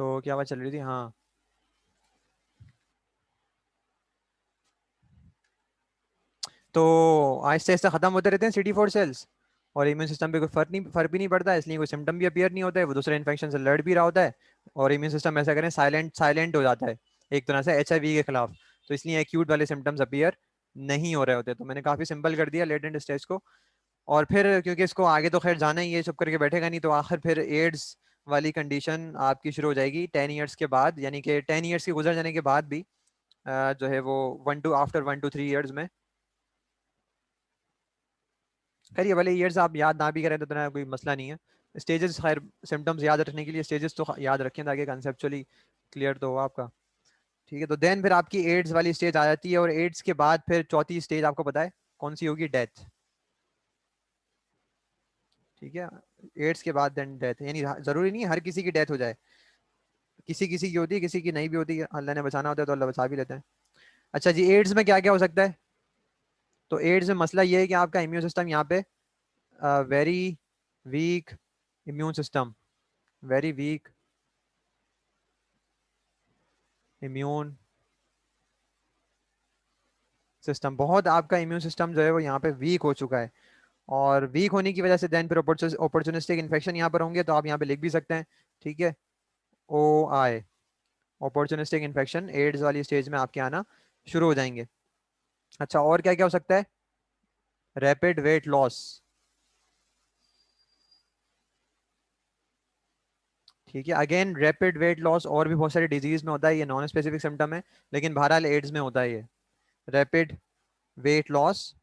तो क्या बात चल रही थी? हाँ। तो आहिस्ते आहिस्ते खत्म होते रहते हैं CD4 सेल्स, और इम्यून सिस्टम पे कोई फर्क भी नहीं पड़ता है, इसलिए कोई सिम्टम भी अपीयर नहीं होता है, वो दूसरे इन्फेक्शन से लड़ भी रहा होता है। और इम्यून सिस्टम ऐसा करें साइलेंट साइलेंट हो जाता है एक तरह से HIV के खिलाफ। तो इसलिए एक्यूट वाले सिम्टम्स अपीयर नहीं हो रहे होते। तो मैंने काफी सिंपल कर दिया लेटेंट स्टेज को। और फिर क्योंकि इसको आगे तो खैर जाना ही है, चुप करके बैठेगा नहीं, तो आखिर फिर एड्स वाली कंडीशन आपकी शुरू हो जाएगी 10 ईयर्स के बाद, यानी कि 10 ईयर्स के गुजर जाने के बाद भी जो है वो 1 to 3 ईयर्स में। खैर ये वाले ईयर्स आप याद ना भी करें तो इतना कोई मसला नहीं है। स्टेजेस खैर सिम्टम्स याद रखने के लिए स्टेजेस तो याद रखें ताकि कंसेप्चुअली क्लियर तो हो आपका। ठीक है, तो देन फिर आपकी एड्स वाली स्टेज आ जाती है, और एड्स के बाद फिर चौथी स्टेज आपको पता है कौन सी होगी? डेथ। ठीक है, एड्स के बाद देन डेथ, यानी जरूरी नहीं है हर किसी की डेथ हो जाए, किसी किसी की होती है, किसी की नहीं भी होती है। अल्लाह ने बचाना होता है तो अल्लाह बचा भी लेते हैं। अच्छा जी, एड्स में क्या क्या हो सकता है? तो एड्स में मसला ये है कि आपका इम्यून सिस्टम यहाँ पे very weak immune system, very weak immune system, बहुत आपका इम्यून सिस्टम जो है वो यहाँ पे वीक हो चुका है। और वीक होने की वजह से देन फिर अपॉर्चुनिस्टिक इन्फेक्शन यहाँ पर होंगे, तो आप यहाँ पे लिख भी सकते हैं। ठीक है, OI, अपॉर्चुनिस्टिक इन्फेक्शन एड्स वाली स्टेज में आपके आना शुरू हो जाएंगे। अच्छा, और क्या क्या हो सकता है? Rapid weight loss. ठीक है, अगेन रैपिड वेट लॉस और भी बहुत सारी डिजीज में होता है, ये नॉन स्पेसिफिक सिम्टम है, लेकिन बहरहाल एड्स में होता है ये रैपिड वेट लॉस।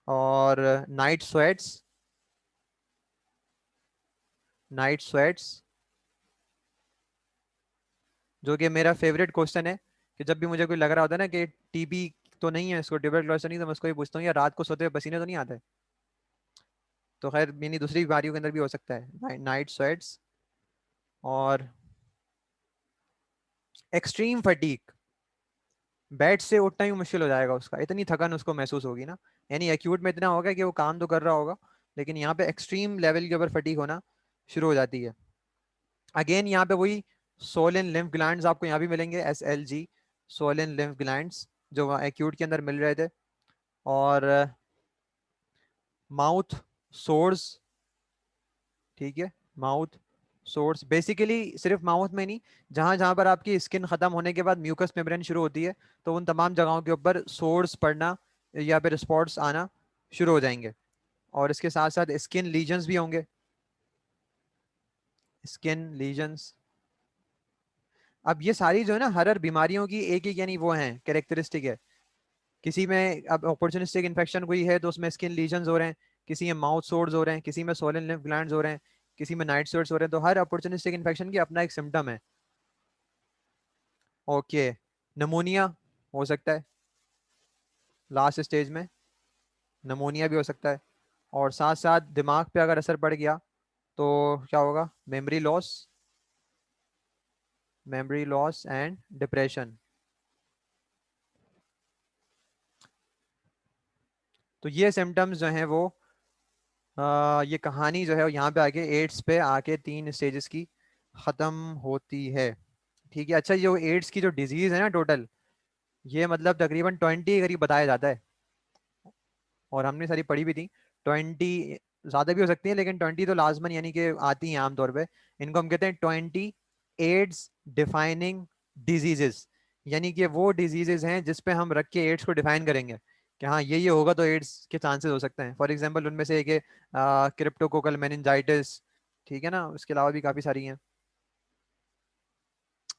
और नाइट स्वेट्स, नाइट स्वेट्स, जो कि मेरा फेवरेट क्वेश्चन है, कि जब भी मुझे कोई लग रहा होता है ना कि TB तो नहीं है, इसको ट्यूबरक्लोसिस तो नहीं, तो मैं उसको ये पूछता हूँ या रात को सोते हुए पसीने तो नहीं आते? तो खैर यानी दूसरी बीमारियों के अंदर भी हो सकता है नाइट स्वेट्स। और एक्सट्रीम फटीक, बेड से उठना ही मुश्किल हो जाएगा उसका, इतनी थकन उसको महसूस होगी ना। यानी एक्यूट में इतना होगा कि वो काम तो कर रहा होगा, लेकिन यहाँ पे एक्सट्रीम लेवल के ऊपर फटीक होना शुरू हो जाती है। अगेन यहाँ पे वही सोलन लिम्फ ग्लैंड्स आपको यहाँ भी मिलेंगे, SLG, सोलन लिम्फ ग्लैंड्स, जो एक्यूट के अंदर मिल रहे थे। और माउथ सोर्स। ठीक है, माउथ सोर्स बेसिकली सिर्फ माउथ में नहीं, जहां जहां पर आपकी स्किन खत्म होने के बाद म्यूकस मेम्ब्रेन शुरू होती है, तो उन तमाम जगहों के ऊपर सोर्स पड़ना या फिर स्पॉट्स आना शुरू हो जाएंगे। और इसके साथ साथ स्किन लीजन्स भी होंगे, स्किन लीजन्स। अब ये सारी जो है ना हर हर बीमारियों की एक एक यानी वो है कैरेक्टरिस्टिक है। किसी में अब अपॉर्चुनिस्टिक इन्फेक्शन कोई है तो उसमें स्किन लीजन्स हो रहे हैं, किसी में माउथ सोर्स हो रहे हैं, किसी में सोलन लिम्फ ग्लैंड्स हो रहे हैं, किसी में नाइट सोर्स हो रहे हैं। तो हर अपॉर्चुनिस्टिक इन्फेक्शन की अपना एक सिम्टम है। ओके, नमोनिया हो सकता है लास्ट स्टेज में, नमोनिया भी हो सकता है। और साथ साथ दिमाग पे अगर असर पड़ गया तो क्या होगा? Memory loss, memory loss and depression. तो ये सिम्टम्स जो हैं वो ये कहानी जो है यहाँ पे आके एड्स पे आके 3 स्टेजेस की खत्म होती है। ठीक है, अच्छा ये जो एड्स की जो डिजीज है ना टोटल, ये मतलब तकरीबन 20 के करीब बताया जाता है, और हमने सारी पढ़ी भी थी। 20 ज्यादा भी हो सकती है, लेकिन 20 तो लाजमन यानी कि आती हैं आमतौर पे। इनको हम कहते हैं 20 एड्स डिफाइनिंग डिजीजेस, यानी कि वो डिजीजेस हैं जिस पे हम रख के एड्स को डिफाइन करेंगे कि हाँ ये होगा तो एड्स के चांसेस हो सकते हैं। फॉर एग्जांपल उनमें से एक है क्रिप्टोकोकल मेनिंजाइटिस। ठीक है ना, उसके अलावा भी काफ़ी सारी हैं।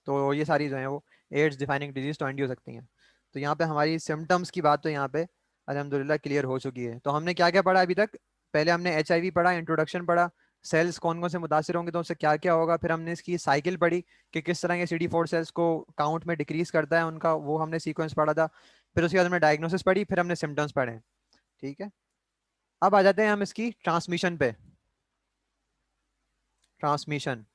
तो ये सारी जो है वो एड्स डिफाइनिंग डिजीज 20 हो सकती हैं। तो यहाँ पे हमारी सिम्टम्स की बात तो यहाँ पे अल्हम्दुलिल्लाह क्लियर हो चुकी है। तो हमने क्या क्या पढ़ा अभी तक? पहले हमने HIV पढ़ा, इंट्रोडक्शन पढ़ा, सेल्स कौन कौन से मुतासर होंगे तो उससे क्या क्या होगा। फिर हमने इसकी साइकिल पढ़ी कि किस तरह के CD4 सेल्स को काउंट में डिक्रीज करता है उनका, वो हमने सीक्वेंस पढ़ा था। फिर उसके बाद हमने डायग्नोसिस पढ़ी, फिर हमने सिम्टम्स पढ़े। ठीक है, अब आ जाते हैं हम इसकी ट्रांसमिशन पे। ट्रांसमिशन,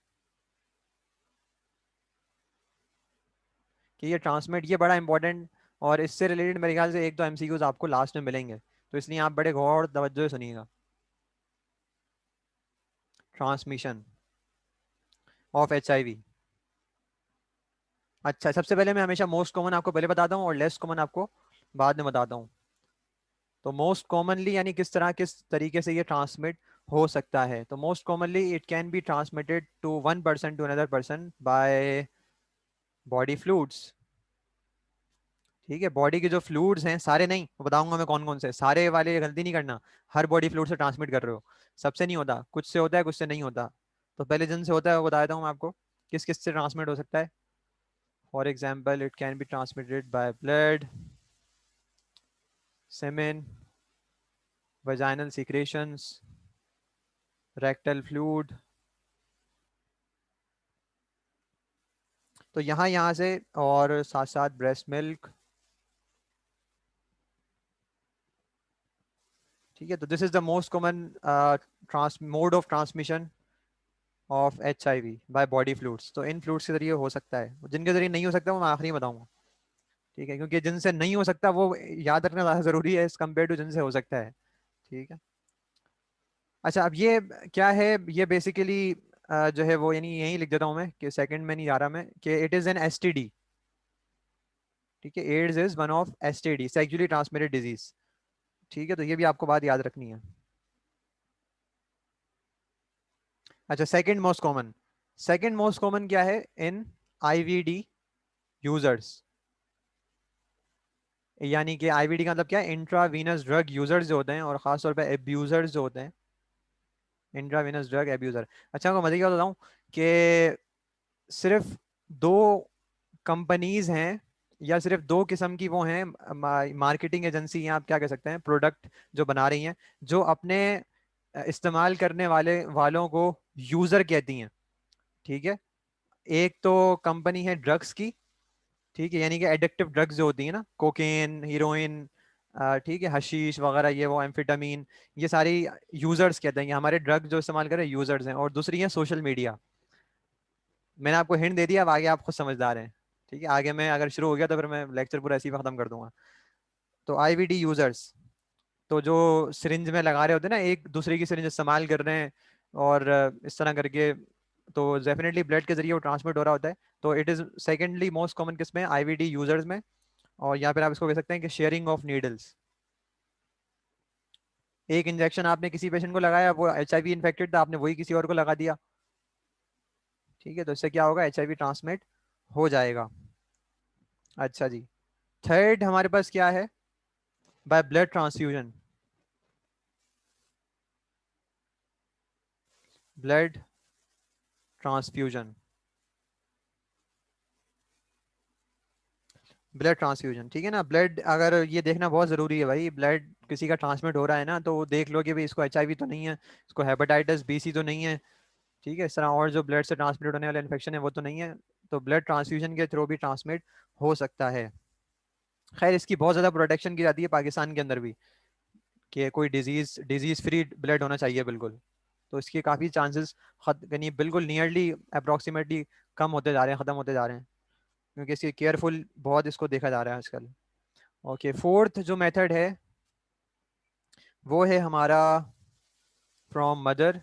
कि ये ट्रांसमिट, ये बड़ा इंपॉर्टेंट, और इससे रिलेटेड मेरे ख्याल से एक दो MCQs आपको लास्ट में मिलेंगे, तो इसलिए आप बड़े गौर तवज्जो से सुनिएगा। Transmission of HIV। अच्छा, सबसे पहले मैं हमेशा मोस्ट कॉमन आपको पहले बताता हूँ और लेस्ट कॉमन आपको बाद में बताता हूँ। तो मोस्ट कॉमनली यानी किस तरीके से ये ट्रांसमिट हो सकता है। तो most commonly it can be transmitted to one person to another person by body fluids. ठीक है, बॉडी के जो फ्लूइड्स हैं सारे नहीं, वो बताऊंगा मैं कौन कौन से, सारे वाले गलती नहीं करना, हर बॉडी फ्लूइड से ट्रांसमिट कर रहे हो, सबसे नहीं होता, कुछ से होता है कुछ से नहीं होता। तो पहले जिनसे होता है वो बता देता हूँ मैं आपको किस किस से ट्रांसमिट हो सकता है। For example it can be transmitted by blood, semen, vaginal secretions, rectal fluid। तो यहाँ यहाँ से, और साथ साथ ब्रेस्ट मिल्क। ठीक है, तो this is the most common trans mode of transmission of HIV by body fluids. तो इन फ्लूइड्स के जरिए हो सकता है, जिनके जरिए नहीं हो सकता वो मैं आखिरी में बताऊंगा। ठीक है, क्योंकि जिनसे नहीं हो सकता वो याद रखना ज़्यादा जरूरी है एज कम्पेयर टू जिनसे हो सकता है। ठीक है। अच्छा, अब ये क्या है, ये बेसिकली जो है वो, यानी यही लिख देता हूँ मैं कि सेकंड में नहीं जा रहा मैं, कि इट इज़ एन STD। ठीक है, AIDS is one of STD, sexually transmitted disease. ठीक है, तो ये भी आपको बात याद रखनी है। अच्छा, सेकंड मोस्ट कॉमन क्या है इन IVD यूजर्स। यानी कि IVD का मतलब क्या है, इंट्रावीनस ड्रग यूजर्स जो होते हैं, और खासतौर पे एब्यूजर्स जो होते हैं, इंट्रावीनस ड्रग एब्यूजर। अच्छा, आपको मजे क्या बताऊं कि सिर्फ दो कंपनीज हैं, या सिर्फ दो किस्म की वो हैं मार्केटिंग एजेंसी, या आप क्या कह सकते हैं प्रोडक्ट जो बना रही हैं, जो अपने इस्तेमाल करने वालों को यूजर कहती हैं। ठीक है, एक तो कंपनी है ड्रग्स की। ठीक है, यानी कि एडिक्टिव ड्रग्स जो होती है ना, कोकेन, हीरोइन, ठीक है, हशीश वगैरह, ये वो एम्फेटामीन, ये सारी यूजर्स कहते हैं कि हमारे ड्रग जो इस्तेमाल कर रहे हैं यूजर्स हैं। और दूसरी है सोशल मीडिया। मैंने आपको हिंट दे दिया, अब आगे आप खुद समझदार हैं। ठीक है, आगे मैं अगर शुरू हो गया तो फिर मैं लेक्चर पूरा ऐसे ही खत्म कर दूंगा। तो IVD यूजर्स, तो जो सिरिंज में लगा रहे होते हैं ना, एक दूसरे की सिरिंज इस्तेमाल कर रहे हैं, और इस तरह करके, तो डेफिनेटली ब्लड के जरिए वो ट्रांसमिट हो रहा होता है। तो it is secondly most common किसमें, IVD यूजर्स में। और यहाँ पर आप इसको कह सकते हैं कि शेयरिंग ऑफ नीडल्स। एक इंजेक्शन आपने किसी पेशेंट को लगाया, वो HIV इन्फेक्टेड था, आपने वही किसी और को लगा दिया। ठीक है, तो इससे क्या होगा, HIV ट्रांसमिट हो जाएगा। अच्छा जी, थर्ड हमारे पास क्या है, by blood transfusion. Blood transfusion, blood transfusion. ठीक है ना, ब्लड अगर ये देखना बहुत ज़रूरी है भाई, ब्लड किसी का ट्रांसमिट हो रहा है ना, तो देख लो कि भाई इसको HIV तो नहीं है, इसको हेपेटाइटिस BC तो नहीं है। ठीक है, इस तरह और जो ब्लड से ट्रांसमिट होने वाला इन्फेक्शन है वो तो नहीं है। तो ब्लड ट्रांसफ्यूजन के थ्रू भी ट्रांसमिट हो सकता है। खैर, इसकी बहुत ज़्यादा प्रोटेक्शन की जाती है पाकिस्तान के अंदर भी, कि कोई डिजीज़ फ्री ब्लड होना चाहिए बिल्कुल। तो इसके काफ़ी चांसेस यानी बिल्कुल नियरली अप्रॉक्सीमेटली कम होते जा रहे हैं, ख़त्म होते जा रहे हैं, क्योंकि इसकी केयरफुल बहुत इसको देखा जा रहा है आजकल। ओके, फोर्थ जो मेथड है वो है हमारा फ्रॉम मदर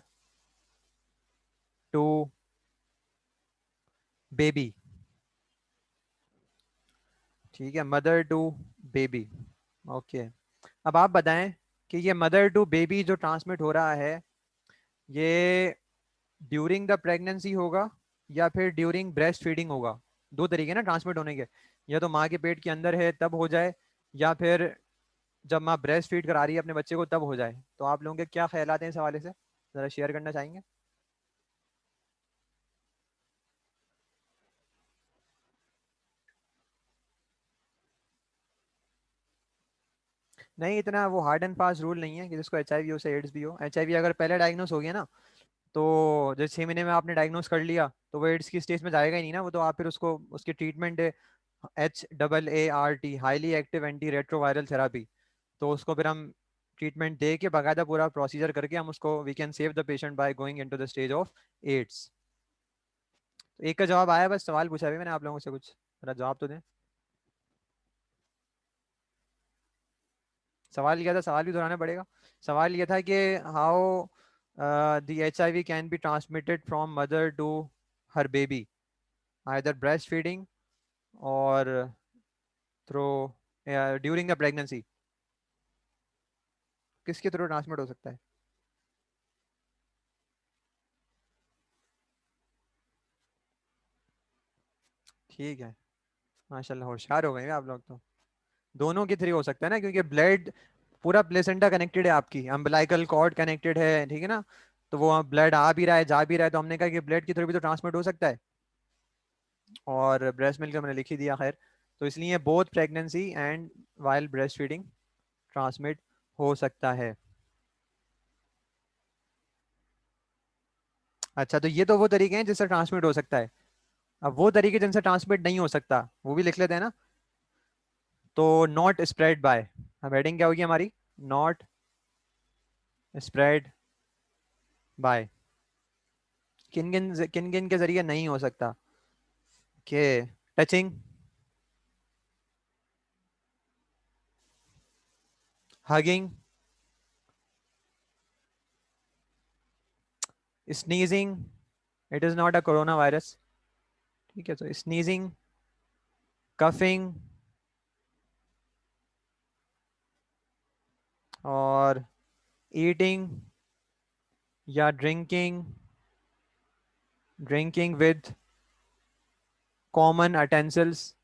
टू बेबी। ठीक है, मदर टू बेबी। ओके, अब आप बताएं कि ये मदर टू बेबी जो ट्रांसमिट हो रहा है, ये ड्यूरिंग द प्रेगनेंसी होगा या फिर ड्यूरिंग ब्रेस्ट फीडिंग होगा। दो तरीके ना ट्रांसमिट होने के, या तो माँ के पेट के अंदर है तब हो जाए, या फिर जब माँ ब्रेस्ट फीड करा रही है अपने बच्चे को तब हो जाए। तो आप लोगों के क्या ख्यालात हैं इस हवाले से, ज़रा शेयर करना चाहेंगे। नहीं, इतना वो हार्ड एंड फास्ट रूल नहीं है कि जिसको HIV हो उसे एड्स भी हो। HIV अगर पहले डायग्नोस हो गया ना, तो जैसे 6 महीने में आपने डायग्नोस कर लिया, तो वो एड्स की स्टेज में जाएगा ही नहीं ना वो, तो आप फिर उसको, उसकी ट्रीटमेंट है HAART, highly active anti retroviral therapy. तो उसको फिर हम ट्रीटमेंट दे के बाकायदा पूरा प्रोसीजर करके हम उसको, we can save the patient by going into the stage of AIDS. तो एक का जवाब आया, बस सवाल पूछा भी मैंने आप लोगों से, कुछ मेरा जवाब तो दें। सवाल क्या था, सवाल भी दोहराना पड़ेगा। सवाल ये था कि how the HIV can be transmitted from mother to her baby, either breast feeding और थ्रो ड्यूरिंग द प्रेगनेंसी, किसके थ्रू ट्रांसमिट हो सकता है? ठीक है, माशाल्लाह होशियार हो गए हैं आप लोग तो। दोनों के थ्री हो सकता है ना, क्योंकि ब्लड पूरा प्लेसेंटा कनेक्टेड है, आपकी अम्बिलाइकल कॉर्ड कनेक्टेड है, ठीक है ना। तो वो ब्लड आ भी रहा है जा भी रहा है, तो हमने कहा कि ब्लड के थ्रू भी तो ट्रांसमिट हो सकता है। और ब्रेस्ट मिल्क हमने लिख ही दिया, खैर। तो इसलिए both pregnancy and while breast feeding transmit हो सकता है। अच्छा, तो ये तो वो तरीके हैं जिससे ट्रांसमिट हो सकता है। अब वो तरीके जिनसे ट्रांसमिट नहीं हो सकता वो भी लिख लेते हैं ना। तो नॉट स्प्रेड बाय, अब हेडिंग क्या होगी हमारी? नॉट स्प्रेड बाय, किन किन के जरिए नहीं हो सकता? के touching, hugging, sneezing, it is not a corona virus. ठीक है, तो स्नीजिंग, कफिंग, और ईटिंग या ड्रिंकिंग विद कॉमन अटेंसिल्स।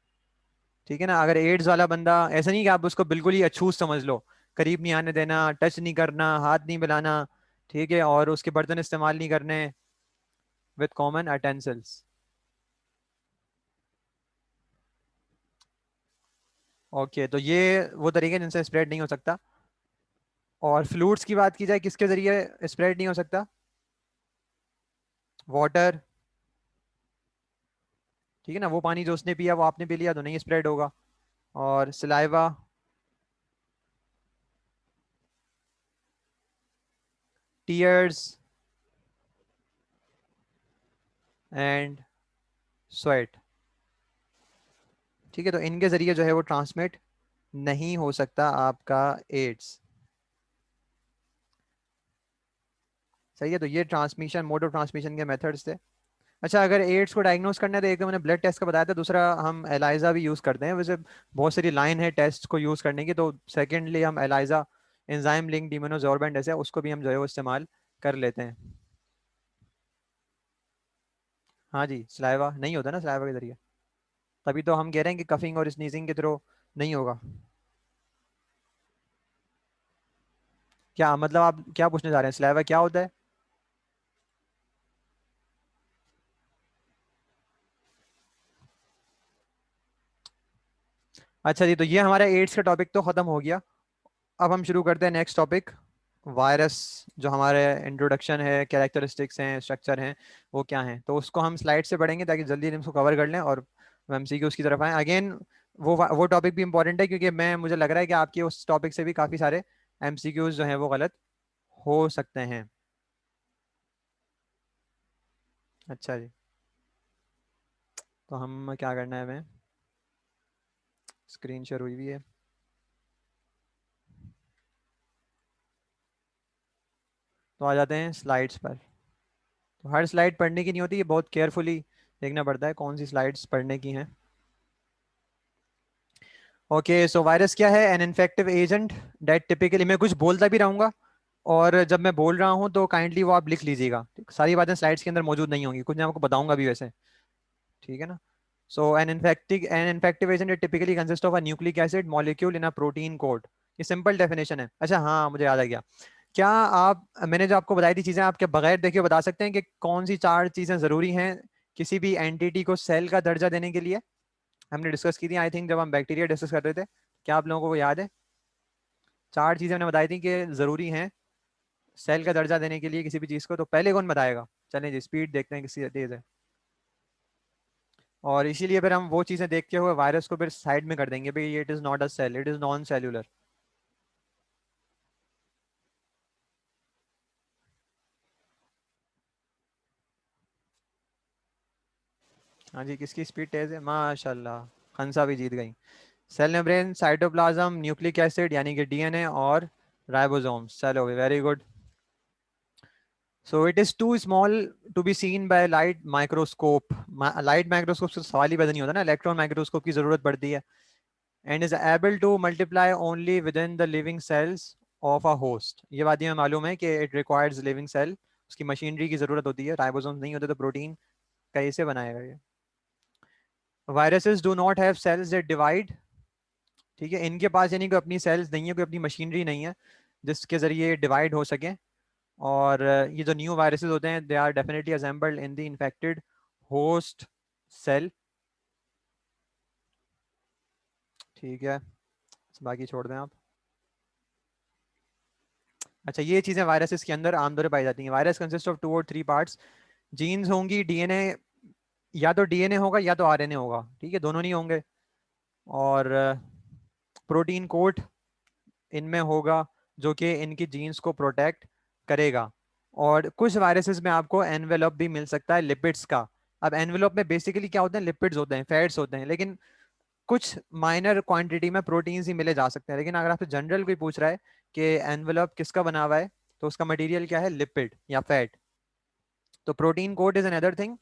ठीक है ना। अगर एड्स वाला बंदा, ऐसा नहीं कि आप उसको बिल्कुल ही अछूत समझ लो, करीब नहीं आने देना, टच नहीं करना, हाथ नहीं मिलाना, ठीक है, और उसके बर्तन इस्तेमाल नहीं करने, विद कॉमन अटेंसिल्स। ओके, तो ये वो तरीके हैं जिनसे स्प्रेड नहीं हो सकता। और फ्लूइड्स की बात की जाए, किसके जरिए स्प्रेड नहीं हो सकता? वाटर, ठीक है ना, वो पानी जो उसने पिया वो आपने पी लिया तो नहीं स्प्रेड होगा। और सलाइवा, टीयर्स एंड स्वेट। ठीक है, तो इनके जरिए जो है वो ट्रांसमिट नहीं हो सकता आपका एड्स। सही है, तो ये ट्रांसमिशन, मोड ऑफ ट्रांसमिशन के मेथड्स थे। अच्छा, अगर एड्स को डायग्नोस करना है तो एक तो मैंने ब्लड टेस्ट का बताया था, दूसरा हम एलाइजा भी यूज़ करते हैं। वैसे बहुत सारी लाइन है टेस्ट को यूज़ करने की, तो सेकेंडली हम एलाइजा, एंजाइम लिंक्ड इम्यूनोसॉर्बेंट ऐसे, उसको भी हम जो है वो इस्तेमाल कर लेते हैं। हाँ जी, सलाइवा नहीं होता ना सलाइवा के जरिए, तभी तो हम कह रहे हैं कि कफिंग और स्नीजिंग के थ्रू नहीं होगा। क्या मतलब, आप क्या पूछने जा रहे हैं, सलाइवा क्या होता है? अच्छा जी, तो ये हमारा एड्स का टॉपिक तो खत्म हो गया। अब हम शुरू करते हैं नेक्स्ट टॉपिक, वायरस। जो हमारे इंट्रोडक्शन है, कैरेक्टरिस्टिक्स हैं, स्ट्रक्चर हैं, वो क्या हैं, तो उसको हम स्लाइड से पढ़ेंगे ताकि जल्दी हम उसको कवर कर लें और एमसीक्यू उसकी तरफ आए अगेन। वो टॉपिक भी इंपॉर्टेंट है, क्योंकि मैं मुझे लग रहा है कि आपके उस टॉपिक से भी काफ़ी सारे एमसीक्यूज जो हैं वो गलत हो सकते हैं। अच्छा जी, तो हम क्या करना है हमें, स्क्रीन शेयर हुई हुई है, तो आ जाते हैं स्लाइड्स पर। तो हर स्लाइड पढ़ने की नहीं होती, ये बहुत केयरफुली देखना पड़ता है कौन सी स्लाइड्स पढ़ने की हैं। ओके, सो वायरस क्या है? An infective agent that typically, मैं कुछ बोलता भी रहूंगा और जब मैं बोल रहा हूँ तो काइंडली वो आप लिख लीजिएगा, ठीक? सारी बातें स्लाइड्स के अंदर मौजूद नहीं होंगी, कुछ मैं आपको बताऊंगा भी वैसे, ठीक है ना। So an infective agent typically consist of a nucleic acid molecule in a protein coat. ये सिंपल डेफिनेशन है। अच्छा हाँ, मुझे याद आ गया। क्या आप, मैंने जो आपको बताई थी चीजें, आपके बगैर देखे बता सकते हैं कि कौन सी चार चीजें जरूरी हैं किसी भी एंटिटी को सेल का दर्जा देने के लिए? हमने डिस्कस की थी आई थिंक, जब हम बैक्टीरिया डिस्कस कर रहे थे। क्या आप लोगों को वो याद है? चार चीजें हमने बताई थी कि जरूरी हैं सेल का दर्जा देने के लिए किसी भी चीज को, तो पहले कौन बताएगा? चलें जी, स्पीड देखते हैं किसी तेज है। और इसीलिए फिर हम वो चीजें देखते हुए वायरस को फिर साइड में कर देंगे भाई, ये it is not a cell, it is non cellular. हाँ जी, किसकी स्पीड तेज है? माशाल्लाह, हंसा भी जीत गई। Cell membrane, cytoplasm, nucleic acid यानी कि डीएनए, और राइबोसोम्स। चलो very good. So it is too small to be seen by light microscope. Light microscope से सवाल ही पैदा नहीं होता ना, इलेक्ट्रॉन माइक्रोस्कोप की जरूरत पड़ती है। And is able to multiply only with in the living cells of a host. ये बात हमें मालूम है कि इट रिक्वायर्स लिविंग सेल, उसकी मशीनरी की जरूरत होती है, राइबोसोम नहीं होते तो प्रोटीन कैसे बनाएगा ये। Viruses do not have cells that divide. ठीक है, इनके पास यानी कोई अपनी सेल्स नहीं है, कोई अपनी मशीनरी नहीं है जिसके जरिए डिवाइड हो सके। और ये जो न्यू वायरसेस होते हैं, they are definitely assembled in the infected host cell. ठीक है, बाकी छोड़ दें आप। अच्छा, ये चीजें वायरसेस के अंदर आमतौर पर पाई जाती हैं। वायरस कंसिस्ट ऑफ 2 और 3 पार्ट्स। जीन्स होंगी, डीएनए, या तो डीएनए होगा या तो आरएनए होगा, ठीक है, दोनों नहीं होंगे। और प्रोटीन कोट इनमें होगा जो कि इनकी जीन्स को प्रोटेक्ट करेगा। और कुछ वायरसेस में आपको एनवेलप भी मिल सकता है लिपिड्स का। अब एनवेलप में बेसिकली क्या होते हैं, लिपिड्स होते हैं, फैट्स होते हैं, लेकिन कुछ माइनर क्वांटिटी में प्रोटीन्स ही मिले जा सकते हैं। लेकिन अगर आपसे जनरल कोई पूछ रहा है कि एनवेलप किसका बना हुआ है, तो उसका मटेरियल क्या है, लिपिड या फैट। तो protein coat is another thing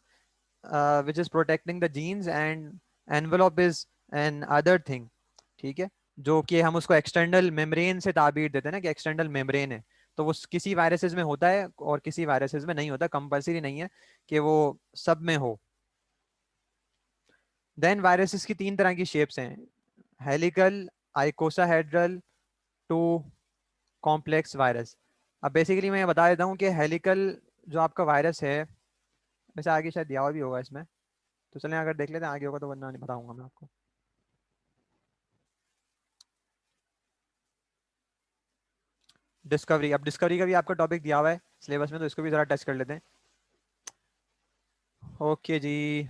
which is protecting the genes, and envelope is an other thing। ठीक है, जो कि हम उसको एक्सटर्नल मेम्ब्रेन से ताबीर देते हैं ना, कि एक्सटर्नल मेम्ब्रेन है। तो वो किसी वायरसेस में होता है और किसी वायरसेस में नहीं होता, कंपलसरी नहीं है कि वो सब में हो। देन वायरसेस की 3 तरह की शेप्स हैं, helical, icosahedral, to complex virus. अब बेसिकली मैं ये बता देता हूँ कि हेलिकल जो आपका वायरस है, वैसे आगे शायद दिया हुआ भी होगा इसमें, तो चलें अगर देख लेते हैं आगे होगा तो, वरना नहीं बताऊंगा मैं आपको। डिस्कवरी, अब डिस्कवरी का भी आपका टॉपिक दिया हुआ है सिलेबस में, तो इसको भी जरा टच कर लेते हैं। ओके जी,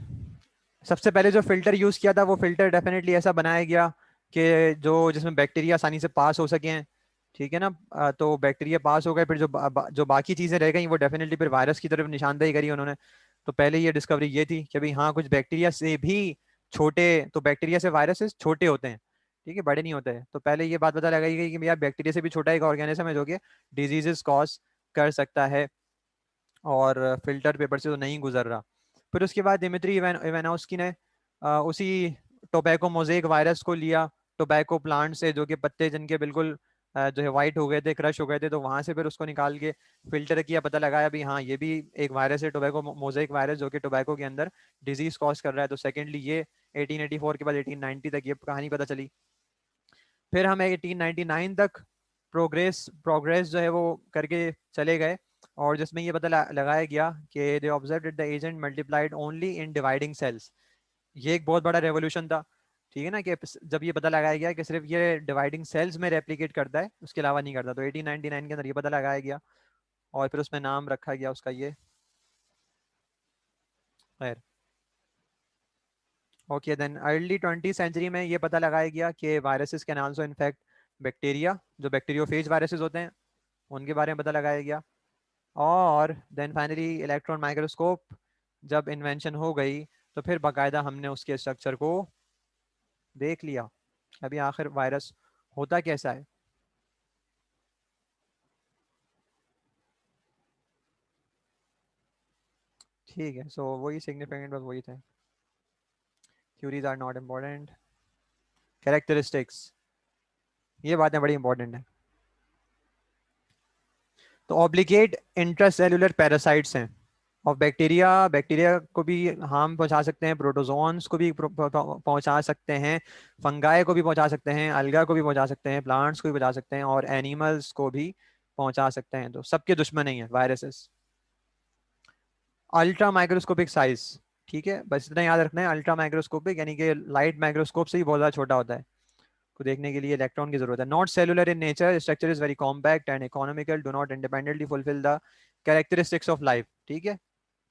सबसे पहले जो फिल्टर यूज किया था, वो फिल्टर डेफिनेटली ऐसा बनाया गया कि जो जिसमें बैक्टीरिया आसानी से पास हो सके। ठीक है ना, तो बैक्टीरिया पास हो गए, फिर जो बाकी चीजें रह गई वो डेफिनेटली फिर वायरस की तरफ निशानदेही करी उन्होंने। तो पहले ये डिस्कवरी ये थी कि भाई हाँ, कुछ बैक्टीरिया से भी छोटे, तो बैक्टीरिया से वायरसेस छोटे होते हैं, ठीक है, बड़े नहीं होते हैं। तो पहले ये बात पता लगाई गई कि भैया बैक्टीरिया से भी छोटा एक ऑर्गेनिज्म है जो कि डिजीजेस कॉज कर सकता है, और फिल्टर पेपर से तो नहीं गुजर रहा। फिर उसके बाद दिमित्री इवानोस्की ने उसी टोबैको मोज़ेक वायरस को लिया, टोबैको प्लांट से, जो कि पत्ते जिनके बिल्कुल जो है वाइट हो गए थे, क्रश हो गए थे, तो वहां से फिर उसको निकाल के फिल्टर किया, पता लगाया भी हाँ ये भी एक वायरस है, टोबैको मोज़ेक वायरस, जो कि टोबैको के अंदर डिजीज कॉज कर रहा है। तो सेकेंडली ये 1884 के बाद 1890 तक ये कहानी पता चली। फिर हम 1899 तक प्रोग्रेस प्रोग्रेस जो है वो करके चले गए, और जिसमें ये पता लगाया गया कि they observe the agent multiplied only in dividing cells. ये एक बहुत बड़ा रेवोल्यूशन था, ठीक है ना, कि जब ये पता लगाया गया कि सिर्फ ये डिवाइडिंग सेल्स में रेप्लिकेट करता है, उसके अलावा नहीं करता। तो 1899 के अंदर ये पता लगाया गया, और फिर उसमें नाम रखा गया उसका ये, खैर। Okay, then early 20th century में ये पता लगाया गया कि viruses can also infect bacteria, जो बैक्टीरियोफेज वायरसेस होते हैं उनके बारे में पता लगाया गया। और देन फाइनली इलेक्ट्रॉन माइक्रोस्कोप जब इन्वेंशन हो गई, तो फिर बाकायदा हमने उसके स्ट्रक्चर को देख लिया, अभी आखिर वायरस होता कैसा है। ठीक है, सो वही सिग्निफिकेंट बस वही थे, theories are not important, characteristics, ये बातें बड़ी इंपॉर्टेंट है। तो ऑब्लिगेट इंट्रासेल्युलर पैरासाइट्स हैं और बैक्टीरिया, बैक्टीरिया को भी हार्म पहुंचा सकते हैं, प्रोटोजोन्स को भी पहुंचा सकते हैं, फंगाई को भी पहुंचा सकते हैं, अलगा को भी पहुंचा सकते हैं, प्लांट्स को भी पहुंचा सकते हैं, और एनिमल्स को भी पहुंचा सकते हैं। तो सबके दुश्मन नहीं है वायरसेस। अल्ट्रा माइक्रोस्कोपिक साइज, ठीक है, बस इतना याद रखना है, अल्ट्रा माइक्रोस्कोपिक यानी कि लाइट माइक्रोस्कोप से ही बहुत ज़्यादा छोटा होता है, को देखने के लिए इलेक्ट्रॉन की जरूरत है। Not cellular in nature, structure is very compact and economical, do not independently fulfil the characteristics of life. ठीक है,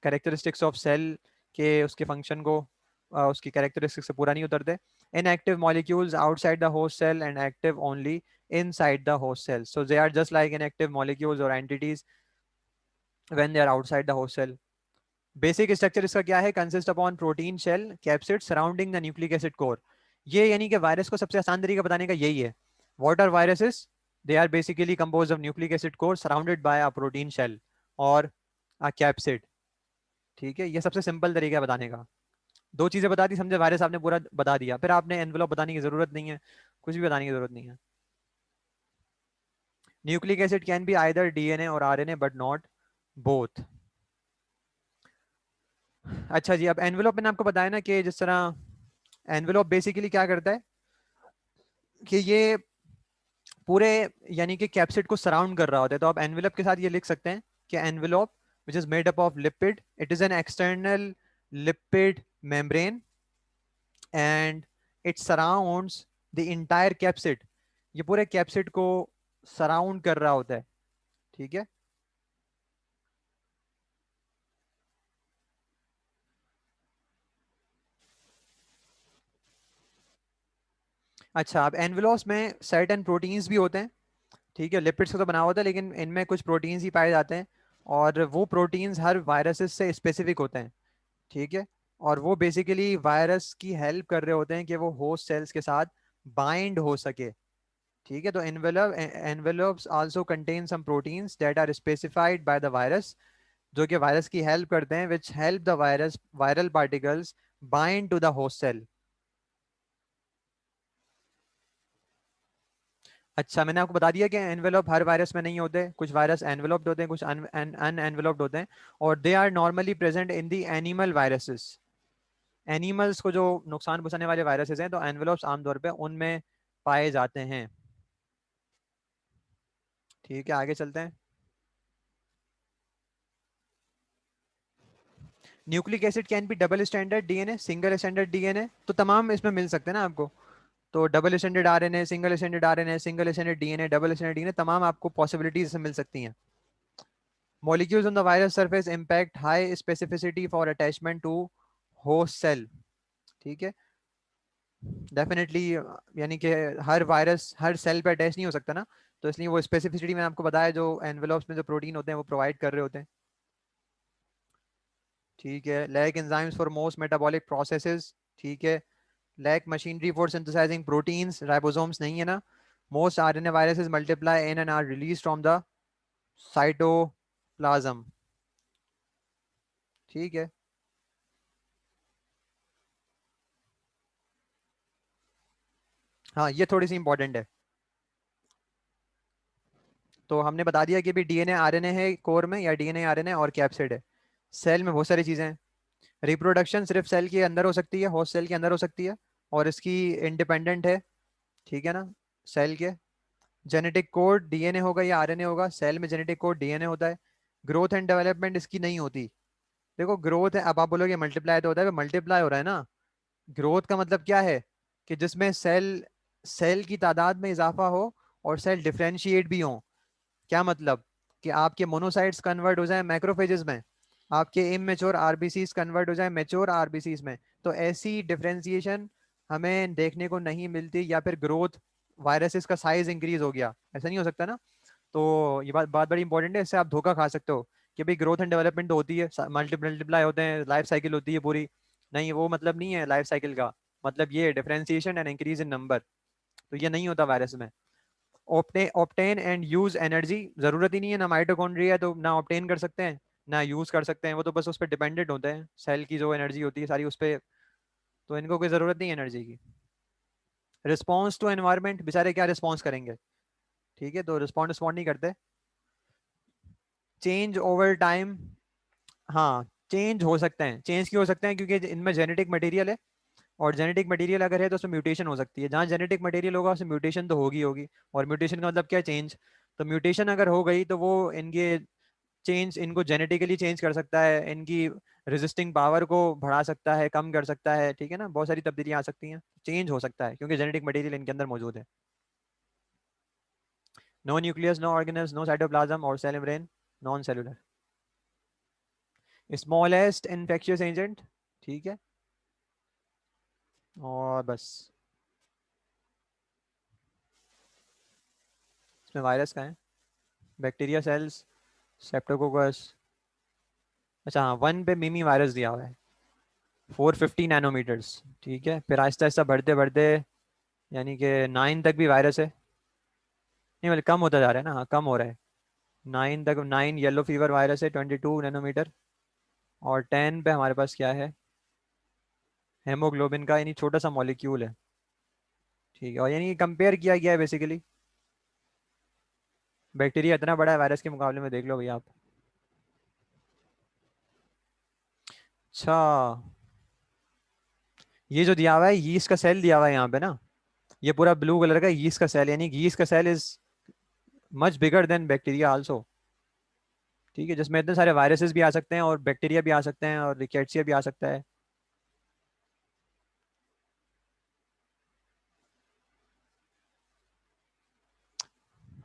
कैरेक्टरिस्टिक्स ऑफ सेल के उसके फंक्शन को उसकी कैरेक्टरिस्टिक्स से पूरा नहीं उतरते। Inactive molecules outside the host cell and active only inside the host cell, so they are just like inactive molecules और entities when they are outside the host cell. Basic structure इसका क्या है, consist upon protein shell capsid surrounding the nucleic acid core. ये यानी कि virus को सबसे आसान तरीका बताने का यही है। What are viruses, they are basically compose of nucleic acid core surrounded by a protein shell. और कैप्सिड। ठीक है, ये सबसे सिंपल तरीका है बताने का। दो चीजें बता दी, समझे, वायरस आपने पूरा बता दिया, फिर आपने एनवेलोप बताने की जरूरत नहीं है, कुछ भी बताने की जरूरत नहीं है। Nucleic acid can be either DNA और आरएनए बट नॉट बोथ। अच्छा जी, अब एनवेलोप मैंने आपको बताया ना कि जिस तरह एनवेलोप बेसिकली क्या करता है कि ये पूरे यानी कि कैप्सिड को सराउंड कर रहा होता है। तो आप एनवेलप के साथ ये लिख सकते हैं कि envelope which is made up of lipid, it is an external lipid membrane and it surrounds the entire capsid. ये पूरे कैप्सिड को सराउंड कर रहा होता है। ठीक है। अच्छा, अब एनवेलोप्स में सर्टेन प्रोटीन्स भी होते हैं। ठीक है, लिपिड्स का तो बना होता है लेकिन इनमें कुछ प्रोटीन्स ही पाए जाते हैं, और वो प्रोटीन्स हर वायरसेस से स्पेसिफिक होते हैं। ठीक है, और वो बेसिकली वायरस की हेल्प कर रहे होते हैं कि वो होस्ट सेल्स के साथ बाइंड हो सके। ठीक है, तो envelopes also contain some proteins that are specified by the virus, जो कि वायरस की हेल्प करते हैं, which help the virus viral particles bind to the host cell. अच्छा, मैंने आपको बता दिया कि एनवेलप हर वायरस में नहीं होते, कुछ वायरस एनवेलप्ड होते हैं, कुछ अन एनवेलप्ड होते हैं, और they are normally present in the animal viruses. Animals को जो नुकसान पहुंचाने वाले वायरसेस हैं, तो एनवेलप्स आमतौर पे उनमें पाए जाते हैं। ठीक है, आगे चलते हैं। Nucleic acid can be double standard DNA, single standard DNA, तो तमाम इसमें मिल सकते हैं ना आपको। तो double standard RNA, single standard RNA, single standard DNA, double standard DNA, तमाम आपको पॉसिबिलिटीज से मिल सकती हैं। Molecules on the virus surface impact high specificity for attachment to host cell. ठीक है, डेफिनेटली, यानी कि हर वायरस हर सेल पे अटैच नहीं हो सकता ना, तो इसलिए वो स्पेसिफिसिटी मैंने आपको बताया, जो एनवेलप्स में जो प्रोटीन होते हैं वो प्रोवाइड कर रहे होते हैं। ठीक है, lack enzymes for most metabolic processes. ठीक है, lack machinery for synthesizing proteins, ribosomes नहीं है ना। Most RNA viruses multiply in and are release from the cytoplasm. ठीक है। हाँ, ये थोड़ी सी इंपॉर्टेंट है। तो हमने बता दिया कि भी डीएनए आरएनए है कोर में, या डीएनए आरएनए और कैप्सिड है। सेल में बहुत सारी चीजें हैं। रिप्रोडक्शन सिर्फ सेल के अंदर हो सकती है, होस्ट सेल के अंदर हो सकती है, और इसकी इंडिपेंडेंट है। ठीक है ना, सेल के। जेनेटिक कोड डीएनए होगा या आरएनए होगा, सेल में जेनेटिक कोड डीएनए होता है। ग्रोथ एंड डेवलपमेंट इसकी नहीं होती। देखो, ग्रोथ है, अब आप बोलोगे मल्टीप्लाई तो होता है, मल्टीप्लाई हो रहा है ना। ग्रोथ का मतलब क्या है कि जिसमें सेल सेल की तादाद में इजाफा हो और सेल डिफरेंशिएट भी हो। क्या मतलब कि आपके मोनोसाइट्स कन्वर्ट हो जाए मैक्रोफेजेस में, आपके इमेच्योर आरबीसीज कन्वर्ट हो जाए मैच्योर आरबीसीज में। तो ऐसी डिफरेंशिएशन हमें देखने को नहीं मिलती, या फिर ग्रोथ, वायरसेस का साइज इंक्रीज हो गया, ऐसा नहीं हो सकता ना। तो ये बात बात बड़ी इंपॉर्टेंट है, इससे आप धोखा खा सकते हो कि भाई ग्रोथ एंड डेवलपमेंट तो होती है, मल्टीप्लाई होते हैं, लाइफ साइकिल होती है पूरी। नहीं, वो मतलब नहीं है लाइफ साइकिल का। मतलब ये differentiation and increase in number, तो ये नहीं होता वायरस में। ऑप्टेन एंड यूज एनर्जी, जरूरत ही नहीं है ना, माइटोकॉन्ड्रिया तो ना ऑप्टेन कर सकते हैं ना यूज कर सकते हैं, वो तो बस उस पर डिपेंडेंट होते हैं, सेल की जो एनर्जी होती है सारी उस पर। तो इनको कोई जरूरत नहीं है एनर्जी की। रिस्पॉन्स टू एनवायरमेंट, बेचारे क्या रिस्पॉन्स करेंगे। ठीक है, तो रिस्पॉन्ड रिस्पॉन्ड नहीं करते। चेंज ओवर टाइम, हाँ, चेंज हो सकते हैं। चेंज क्यों हो सकते हैं? क्योंकि इनमें जेनेटिक मटेरियल है, और जेनेटिक मटेरियल अगर है तो उसमें म्यूटेशन हो सकती है। जहाँ जेनेटिक मटेरियल होगा उसमें म्यूटेशन तो होगी होगी, और म्यूटेशन का मतलब क्या है? चेंज। तो म्यूटेशन अगर हो गई तो वो इनके चेंज, इनको जेनेटिकली चेंज कर सकता है, इनकी रेजिस्टिंग पावर को बढ़ा सकता है, कम कर सकता है। ठीक है ना, बहुत सारी तब्दीलियां आ सकती हैं, चेंज हो सकता है क्योंकि जेनेटिक मटेरियल इनके अंदर मौजूद है। No nucleus, no organelles, no cytoplasm और cell membrane, non cellular. Smallest infectious agent. ठीक है, और बस। इसमें वायरस का है, बैक्टीरिया सेल्स, सेप्टोकोकस। अच्छा हाँ, वन पे मिमी वायरस दिया हुआ है, 450 नैनोमीटर्स। ठीक है, फिर आहिस्ता आहिस्ता बढ़ते बढ़ते यानी कि 9 तक भी वायरस है। नहीं, मतलब कम होता जा रहा है ना, हाँ, कम हो रहा है। 9 तक, 9 येलो फीवर वायरस है 22 नैनोमीटर। और 10 पे हमारे पास क्या है, हेमोग्लोबिन का यानी छोटा सा मॉलिक्यूल है। ठीक है, और यानी कंपेयर किया गया है बेसिकली। बैक्टीरिया इतना बड़ा है वायरस के मुकाबले में, देख लो भैया आप। अच्छा, ये जो दिया हुआ है यीस्ट का सेल दिया हुआ है यहाँ पे ना, ये पूरा ब्लू कलर का यीस्ट का सेल, यानी यीस्ट का cell is much bigger than bacteria also. ठीक है, जिसमें इतने सारे वायरसेस भी आ सकते हैं और बैक्टीरिया भी आ सकते हैं और रिकेट्सिया भी आ सकता है।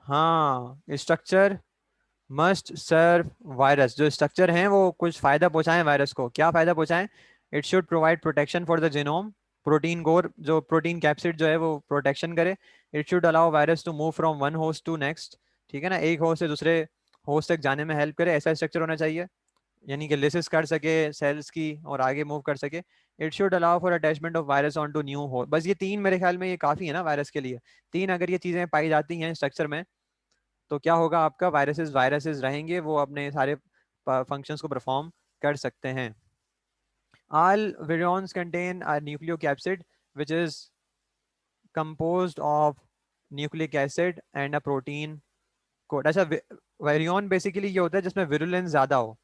हाँ, स्ट्रक्चर मस्ट सर्व वायरस, जो स्ट्रक्चर हैं वो कुछ फायदा पहुंचाएं वायरस को। क्या फायदा पहुंचाएं? It should provide protection for the genome. Protein core, जो प्रोटीन कैप्सिड जो है वो प्रोटेक्शन करे। It should allow virus to move from one host to next. ठीक है ना, एक होस्ट से दूसरे होस्ट तक जाने में हेल्प करे, ऐसा स्ट्रक्चर होना चाहिए। यानी कि लिसिस कर सके सेल्स की और आगे मूव कर सके। It should allow for attachment of virus on to new host. बस ये तीन मेरे ख्याल में ये काफ़ी है ना वायरस के लिए। तीन अगर ये चीज़ें पाई जाती हैं स्ट्रक्चर में, तो क्या होगा, आपका वायरसेस वायरसेस रहेंगे, वो अपने सारे फंक्शंस को परफॉर्म कर सकते हैं। All virions contain a nucleocapsid which is composed of nucleic acid and a protein code. अच्छा, वेरियन बेसिकली ये होता है जिसमें विरुलेंस ज्यादा हो।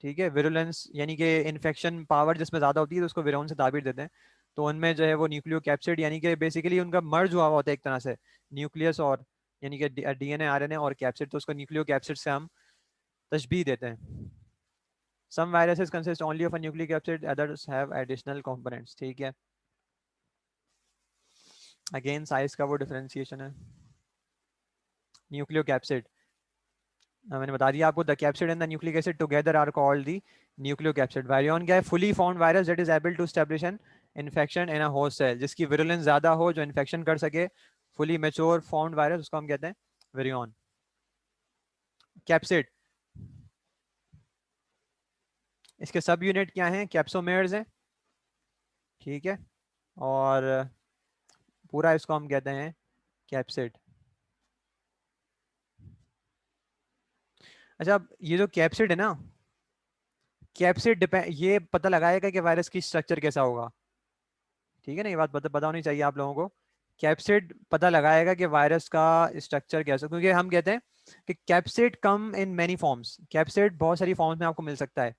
ठीक है, विरुलेंस यानी कि इन्फेक्शन पावर जिसमें ज्यादा होती है तो उसको विरोन से ताबीर देते हैं। तो उनमें जो है वो न्यूक्लियोकैप्सिड, यानी कि बेसिकली उनका मर्ज हुआ हुआ होता है एक तरह से, न्यूक्लियस और यानी कि डीएनए आरएनए और कैप्सिड, तो उसको न्यूक्लियोकैप्सिड से हम तशबीह देते हैं। Some viruses consist only of a nucleocapsid, others have additional components. ठीक है, अगेन साइज का वो डिफरेंशिएशन है। न्यूक्लियोकैप्सिड मैंने बता दिया आपको, the capsid and the nucleic acid together are called the nucleocapsid. Virion क्या है? Fully formed virus that is able to establish an infection in a host cell, जिसकी विरुलेंस ज्यादा हो, जो इन्फेक्शन कर सके। फुली मेच्योर फॉर्म्ड वायरस, उसको हम कहते हैं विरियन। कैप्सिड, इसके सब यूनिट क्या हैं? कैप्सोमेर्स हैं। ठीक है, और पूरा इसको हम कहते हैं कैप्सिड। अच्छा, अब ये जो कैप्सिड है ना, कैप्सिड डिपेंड, ये पता लगाएगा कि वायरस की स्ट्रक्चर कैसा होगा। ठीक है ना, ये बात पता होनी चाहिए आप लोगों को। कैप्सिड पता लगाएगा कि वायरस का स्ट्रक्चर कैसा, क्योंकि हम कहते हैं कि capsid come in many forms, capsid बहुत सारी फॉर्म्स में आपको मिल सकता है।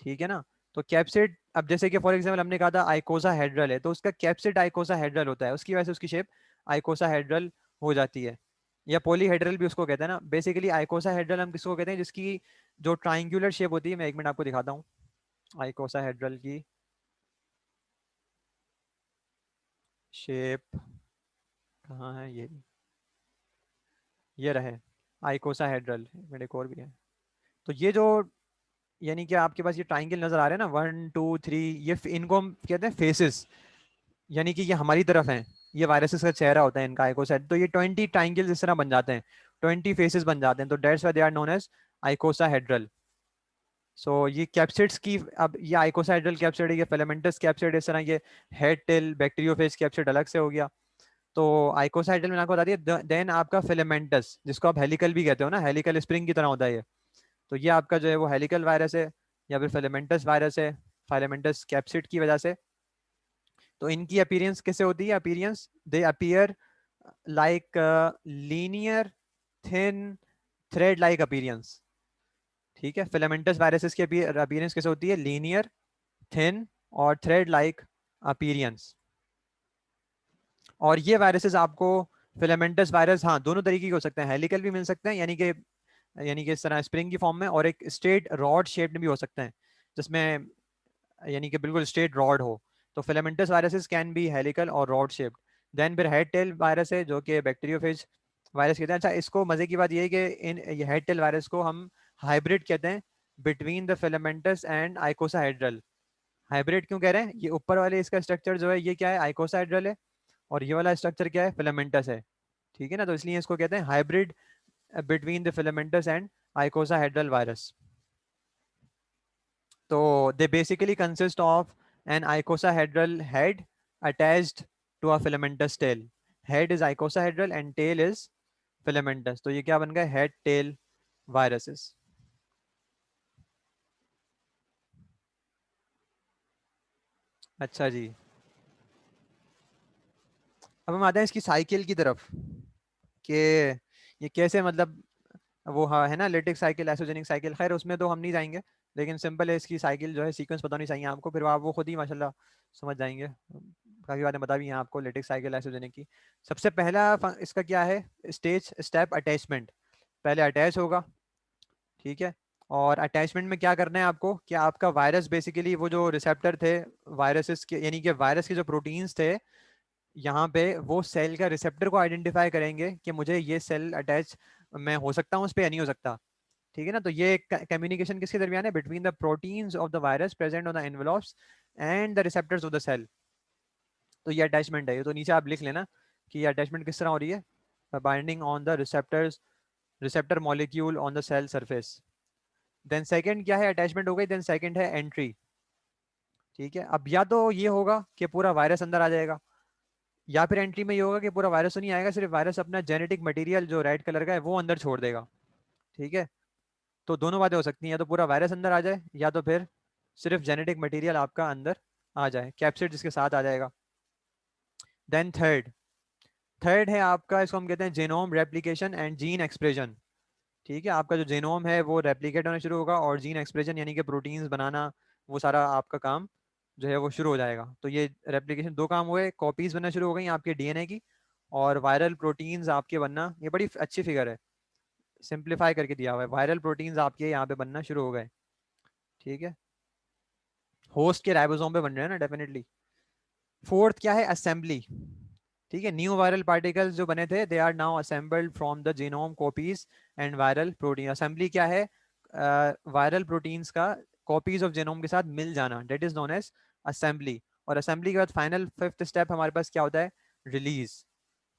ठीक है ना, तो कैप्सिड, अब जैसे कि फॉर एग्जांपल हमने कहा था आइकोसा हेड्रल है, तो उसका कैप्सिड आइकोसा हेड्रल होता है, उसकी वजह से उसकी शेप आइकोसा हेड्रल हो जाती है। या पॉलीहेड्रल भी उसको कहते हैं ना। बेसिकली आइकोसा हेड्रल हम किसको कहते हैं? जिसकी जो ट्राइंगुलर शेप होती है। मैं एक मिनट आपको दिखाता हूँ आइकोसा हेड्रल की शेप। कहाँ है ये रहे आइकोसा हेड्रल। मेरे एक और भी है। तो ये जो, यानी कि आपके पास ये ट्राइंगल नजर आ रहे हैं ना, 1 2 3, ये इनको हम कहते हैं फेसेस। यानी कि ये हमारी तरफ हैं, ये वायरसेस का चेहरा होता है इनका आइकोसाइड। तो ये 20 ट्राइंगल इस तरह बन जाते हैं, 20 फेसेस बन जाते हैं, तो that's why they are known as icosahedral. So ये कैप्सिड्स की, अब ये आइकोसाहेड्रल कैप्सिड है, ये फिलामेंटस कैप्सिड, इस तरह ये हेड टेल बैक्टीरियोफेज कैप्सिड अलग से हो गया। तो आइकोसाइडल मैंने आपको बता दिया। देन आपका फिलामेंटस, जिसको आप हेलिकल भी कहते हो ना, हेलिकल स्प्रिंग की तरह होता है ये। तो ये आपका जो है वो हेलिकल वायरस है, या फिर फिलामेंटस वायरस है, फिलामेंटस कैप्सिड की वजह से। तो इनकी अपीयरेंस कैसे होती है? अपीयरेंस, दे appear like linear thin thread like appearance. ठीक है, फिलामेंटस वायरसेस की अपीयरेंस कैसे होती है? लीनियर, थिन और थ्रेड लाइक अपीयरेंस। और ये वायरसेस आपको, फिलामेंटस वायरस हाँ दोनों तरीके के हो सकते हैं, हेलिकल भी मिल सकते हैं, यानी कि इस तरह स्प्रिंग की फॉर्म में, और एक स्ट्रेट रॉड शेप्ड भी हो सकते हैं, जिसमें यानी कि बिल्कुल स्ट्रेट रॉड हो। तो filamentous viruses can be helical और रॉड शेप्ड। देन फिर हेड टेल वायरस है, जो कि बैक्टीरियोफेज वायरस कहते हैं। अच्छा, इसको मजे की बात ये है कि इन ये हेड टेल वायरस को हम हाइब्रिड कहते हैं between the filamentous and आइकोसाहेड्रल। Hybrid क्यों कह रहे हैं? ये ऊपर वाले इसका स्ट्रक्चर जो है ये क्या है? आइकोसाहेड्रल है। और ये वाला स्ट्रक्चर क्या है? फिलामेंटस है। ठीक है ना, तो इसलिए इसको कहते हैं hybrid between the filamentous and आइकोसाहेड्रल virus. So they basically consist of an icosahedral head attached to a filamentous tail. Head is icosahedral and tail is filamentous. तो ये क्या बन गया? Head tail viruses. अच्छा जी, अब हम आते हैं इसकी साइकिल की तरफ कि ये कैसे मतलब वो, हाँ है ना, लेटिक साइकिल, एसोजेनिक साइकिल, खैर उसमें तो हम नहीं जाएंगे, लेकिन सिंपल है इसकी साइकिल जो है, सीक्वेंस पता नहीं चाहिए आपको, फिर आप वो खुद ही माशाल्लाह समझ जाएंगे। काफ़ी बातें बता भी हैं आपको लेटिक साइकिल एसोजेनिक की। सबसे पहला इसका क्या है, स्टेज स्टेप अटैचमेंट। पहले अटैच होगा, ठीक है। और अटैचमेंट में क्या करना है आपको, कि आपका वायरस बेसिकली वो जो रिसेप्टर थे वायरसेस के, यानी कि वायरस के जो प्रोटीन्स थे, यहाँ पे वो सेल का रिसेप्टर को आइडेंटिफाई करेंगे कि मुझे ये सेल अटैच मैं हो सकता हूँ उस पर या नहीं हो सकता। ठीक है ना, तो ये कम्युनिकेशन किसके दरमियान है, between the proteins of the virus present on the envelopes and the receptors of the cell. तो ये अटैचमेंट है, ये तो नीचे आप लिख लेना कि ये अटैचमेंट किस तरह हो रही है, binding on the receptors, receptor molecule on the cell surface. Then second क्या है, अटैचमेंट हो गई, देन सेकंड है एंट्री। ठीक है, अब या तो ये होगा कि पूरा वायरस अंदर आ जाएगा, या फिर एंट्री में ये होगा कि पूरा वायरस तो नहीं आएगा, सिर्फ वायरस अपना जेनेटिक मटेरियल जो रेड कलर का है वो अंदर छोड़ देगा। ठीक है, तो दोनों बातें हो सकती हैं, या तो पूरा वायरस अंदर आ जाए, या तो फिर सिर्फ जेनेटिक मटेरियल आपका अंदर आ जाए, कैप्सिड जिसके साथ आ जाएगा। देन थर्ड, थर्ड है आपका, इसको हम कहते हैं genome replication and gene expression. ठीक है, आपका जो जेनोम है वो रेप्लिकेट होना शुरू होगा, और जीन एक्सप्रेशन यानी कि प्रोटीन्स बनाना, वो सारा आपका काम जो है वो शुरू हो जाएगा। तो ये रेप्लिकेशन दो काम हुए, कॉपीज बनना शुरू हो गई आपके डीएनए की, और वायरल प्रोटीन्स आपके बनना, ये बड़ी अच्छी फिगर है, सिंप्लीफाई करके दिया हुआ है, वायरल प्रोटीन्स आपके यहाँ पे बनना शुरू हो गए। ठीक है, होस्ट के राइबोसोम पे बन रहे हैं ना डेफिनेटली। फोर्थ क्या है, असेंबली। ठीक है, न्यू वायरल पार्टिकल्स जो बने थे, they are now assembled from the genome copies and viral protein. Assembly क्या है, वायरल प्रोटीन्स का कॉपीज ऑफ जीनोम के साथ मिल जाना, that is known as assembly. और असेंबली के बाद फाइनल फिफ्थ स्टेप हमारे पास क्या होता है, रिलीज।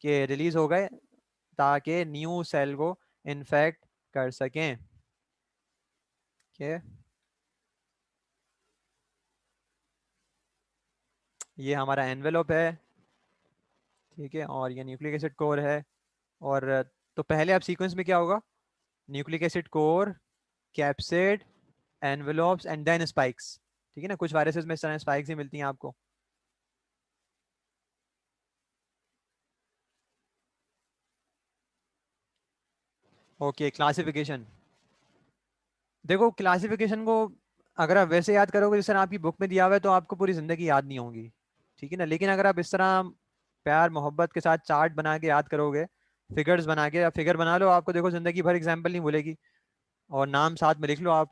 के रिलीज हो गए ताकि न्यू सेल को इन्फेक्ट कर सकें। के ये हमारा एनवेलोप है, ठीक है, और ये न्यूक्लिक एसिड कोर है। और तो पहले अब सीक्वेंस में क्या होगा, nucleic acid core, capsid, envelopes and then spikes. ठीक है ना, कुछ वायरसेस में इस तरह स्पाइक्स ही मिलती हैं आपको। Okay, classification. देखो क्लासिफिकेशन को अगर आप वैसे याद करोगे जिस तरह आपकी बुक में दिया हुआ है, तो आपको पूरी जिंदगी याद नहीं होगी। ठीक है ना, लेकिन अगर आप इस तरह प्यार मोहब्बत के साथ चार्ट बना के याद करोगे, फिगर्स बना के, या फिगर बना लो, आपको देखो जिंदगी भर एग्जाम्पल नहीं भूलेगी। और नाम साथ में लिख लो आप,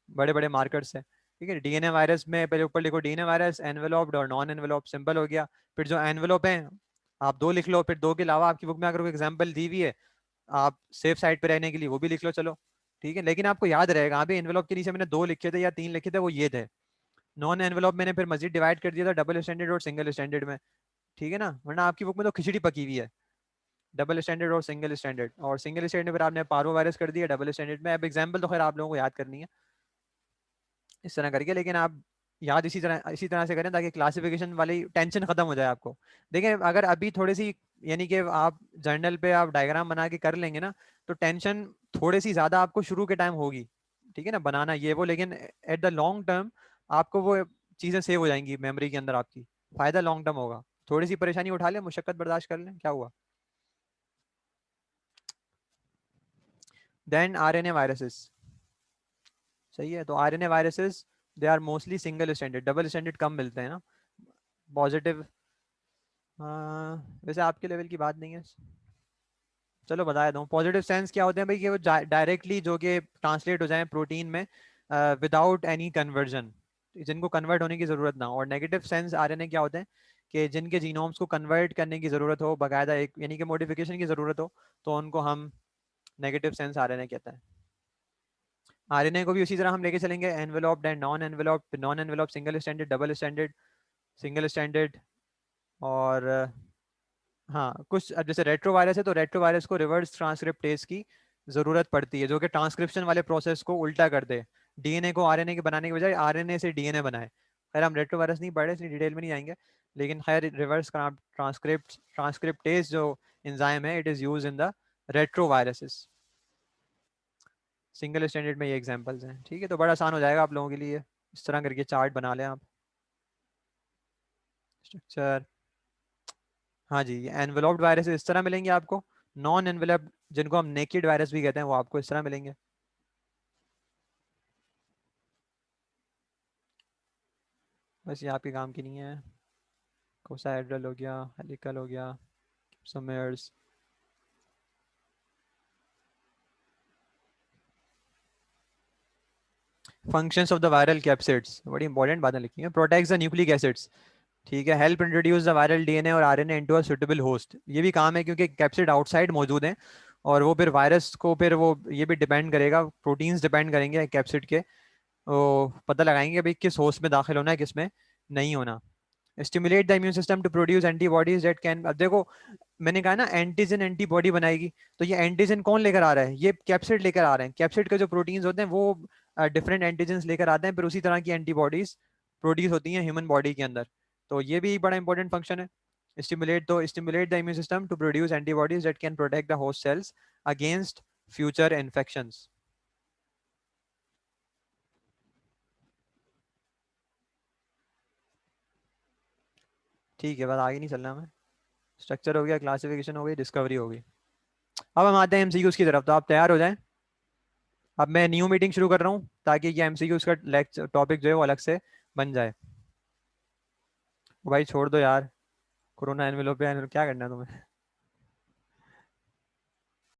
बड़े बड़े मार्कर से। ठीक है, डीएनए वायरस में पहले ऊपर लिखो डीएनए वायरस, एनवेलोप्ड और नॉन एनवेलोप, सिंपल हो गया। फिर जो एनवेलोप है आप दो लिख लो, फिर दो के अलावा आपकी बुक में अगर कोई एग्जाम्पल दी हुई है, आप सेफ साइड पे रहने के लिए वो भी लिख लो, चलो। ठीक है, लेकिन आपको याद रहेगा, यहाँ पे एनवेलोप के नीचे मैंने दो लिखे थे या तीन लिखे थे, वो ये थे। नॉन एनवेलोप मैंने फिर मजीद डिवाइड कर दिया था डबल स्टैंडर्ड और सिंगल स्टैंडर्ड में। ठीक है ना, वरना आपकी बुक में तो खिचड़ी पकी हुई है, डबल स्टैंडर्ड और सिंगल स्टैंडर्ड। और सिंगल स्टैंडर्ड में फिर आपने पारो वायरस कर दिया, डबल स्टैंडर्ड में अब एग्जाम्पल तो खैर आप लोगों को याद करनी है इस तरह करके, लेकिन आप याद इसी तरह से करें ताकि क्लासिफिकेशन वाली टेंशन खत्म हो जाए आपको। देखिए अगर अभी थोड़ी सी, यानी कि आप जर्नल पे आप डायग्राम बना के कर लेंगे ना, तो टेंशन थोड़ी सी ज्यादा आपको शुरू के टाइम होगी, ठीक है ना, बनाना ये वो, लेकिन एट द लॉन्ग टर्म आपको वो चीजें सेव हो जाएंगी मेमोरी के अंदर आपकी, फायदा लॉन्ग टर्म होगा। थोड़ी सी परेशानी उठा ले, मुशक्कत बर्दाश्त कर लें, क्या हुआ। Then RNA viruses. सही है, तो RNA viruses they are mostly single standard, double standard कम मिलते हैं ना। पॉजिटिव, वैसे आपके लेवल की बात नहीं है, चलो बता दूं। पॉजिटिव सेंस क्या होते हैं भाई, कि वो डायरेक्टली जो कि ट्रांसलेट हो जाए प्रोटीन में विदाउट एनी कन्वर्जन, जिनको कन्वर्ट होने की ज़रूरत ना हो। और नेगेटिव सेंस आरएनए क्या होते हैं, कि जिनके जीनोम्स को कन्वर्ट करने की ज़रूरत हो बाकायदा, एक यानी कि मॉडिफिकेशन की ज़रूरत हो, तो उनको हम नेगेटिव सेंस आरएनए कहते हैं। आरएनए को भी उसी तरह हम लेके चलेंगे, enveloped and non enveloped, non enveloped single standard, double standard, single standard. और हाँ कुछ, अब जैसे रेट्रोवायरस है, तो रेट्रोवायरस को रिवर्स ट्रांसक्रिप्टेज की जरूरत पड़ती है, जो कि ट्रांसक्रिप्शन वाले प्रोसेस को उल्टा कर दे, डीएनए को आरएनए के बनाने के बजाय आरएनए से डीएनए बनाए। खैर हम रेट्रोवायरस नहीं पढ़ रहे इसलिए डिटेल में नहीं आएंगे, लेकिन खैर रिवर्स ट्रांसक्रिप्टेज जो एंजाइम है, it is use in the retroviruses. Single standard में ये एग्जांपल्स हैं, ठीक है। तो बड़ा आसान हो जाएगा आप लोगों के लिए, इस तरह करके चार्ट बना लें आप। स्ट्रक्चर, हाँ जी, ये एनवेलोप्ड वायरस इस तरह मिलेंगे आपको। नॉन एनवेलप्ड, जिनको हम नेकेड वायरस भी कहते हैं, वो आपको इस तरह मिलेंगे। बस ये आपके काम की नहीं है। कोसाहेड्रल हो गया, हेलिकल हो गया, सोमेर्स। फंक्शंस ऑफ द वायरल कैप्सिड्स, बड़ी इंपॉर्टेंट बातें लिखी हैं। प्रोटेक्ट्स द न्यूक्लिक एसिड्स, ठीक है। Help introduce the viral DNA और RNA into a suitable host, ये भी काम है क्योंकि कैप्सिड आउटसाइड मौजूद हैं, और वो फिर वायरस को फिर वो ये भी डिपेंड करेगा, प्रोटीन्स डिपेंड करेंगे कैप्सिड के, वो पता लगाएंगे भाई किस होस्ट में दाखिल होना है, किस में नहीं होना। Stimulate the immune system to produce antibodies that can, अब देखो मैंने कहा ना एंटीजन एंटीबॉडी बनाएगी, तो ये एंटीजन कौन लेकर आ रहा है, ये कैप्सिड लेकर आ रहे हैं। कैप्सिड के जो प्रोटीन्स होते हैं वो डिफरेंट एंटीजन लेकर आते हैं, फिर उसी तरह की एंटीबॉडीज प्रोड्यूस होती हैं ह्यूमन बॉडी के अंदर। तो ये भी बड़ा इंपॉर्टेंट फंक्शन है। Stimulate the immune system to produce antibodies that can protect the host cells against future infections. ठीक है, बस आगे नहीं चलना हमें। स्ट्रक्चर हो गया, क्लासिफिकेशन हो गई, डिस्कवरी हो गई। अब हम आते हैं एमसीक्यूज की तरफ, तो आप तैयार हो जाएं। अब मैं न्यू मीटिंग शुरू कर रहा हूँ ताकि ये एमसीक्यूज का लेक्चर टॉपिक जो है वो अलग से बन जाए। भाई छोड़ दो यार, कोरोना एनवेलोप पे क्या करना है तुम्हें।